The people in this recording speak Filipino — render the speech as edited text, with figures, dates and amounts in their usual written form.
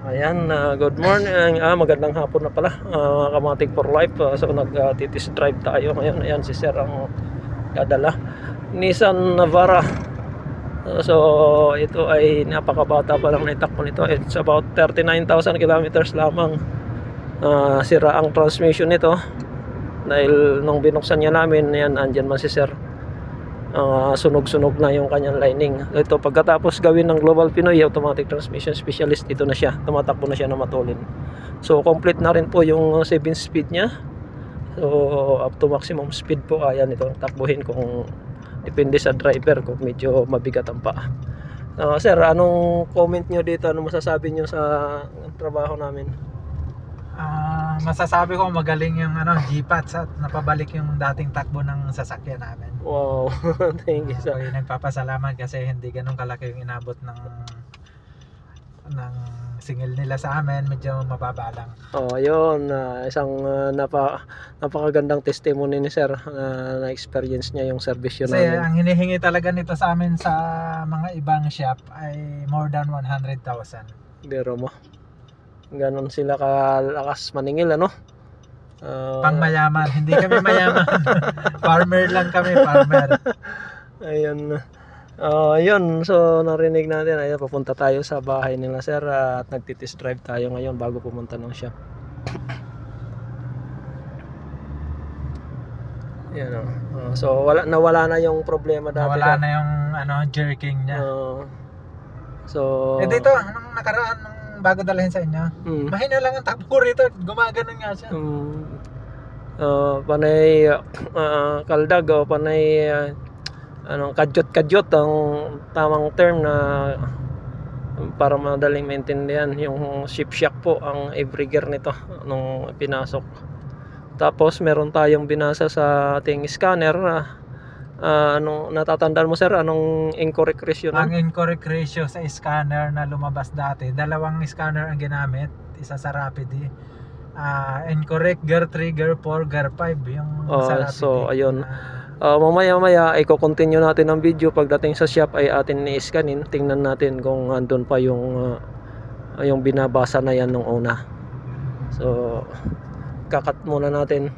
Ayan, good morning, magandang hapon na pala, Kamatig for Life. So nag-test drive tayo ngayon. Ayan si Sir ang dadala, Nissan Navara. So ito ay napakabata pa lang na itakbo nito. It's about 39,000 kilometers lamang. Sira ang transmission nito dahil nung binuksan niya namin, ayan, andyan man si Sir. Sunog-sunog na yung kanyang lining. Ito, pagkatapos gawin ng Global Pinoy Automatic Transmission Specialist, ito na siya, tumatakbo na siya na matulin. So complete na rin po yung 7 speed niya. So up to maximum speed po kaya nito takbuhin, kung depende sa driver kung medyo mabigat ang paa. Sir, anong comment nyo dito? Ano masasabi nyo sa trabaho namin? Masasabi ko magaling yung G-Pats at napabalik yung dating takbo ng sasakyan namin. Wow. Thank you, sir. Okay, nagpapasalamat kasi hindi ganun kalaki yung inabot ng singil nila sa amin, medyo mababa lang. Yun, isang napakagandang testimony ni Sir, na experience niya yung service yun kasi namin. ang hinihingi talaga nito sa amin sa mga ibang shop ay more than 100,000. Biro mo, ganon sila kalakas maningil, ano? Pang mayaman, hindi kami mayaman. Farmer lang kami, farmer. Ayun. Yun, so narinig natin, ayun, papunta tayo sa bahay nila Sir, at nagtitest drive tayo ngayon bago pumunta ng shop. Yan, so nawala na yung problema dati. Nawala na yung jerking niya. So dito, nung nakaraan, nung bago dalhin sa inyo, mahina lang ang takbo rito, gumaganon nga siya. Panay kaldag o panay kadyot-kadyot ang tamang term na para madaling maintindihan. Yung shift shock po ang every gear nito nung pinasok. Tapos meron tayong binasa sa ating scanner. Natatandaan mo, Sir, anong incorrect ratio? Ang incorrect ratio sa scanner na lumabas dati, dalawang scanner ang ginamit, isa sa Rapidi. Incorrect gear 3, gear 4, gear 5 yung sa Rapidi. So ayun, mamaya i-continue natin ang video. Pagdating sa shop ay atin i-scanin, tingnan natin kung andun pa yung binabasa na yan nung una. So kakat muna natin.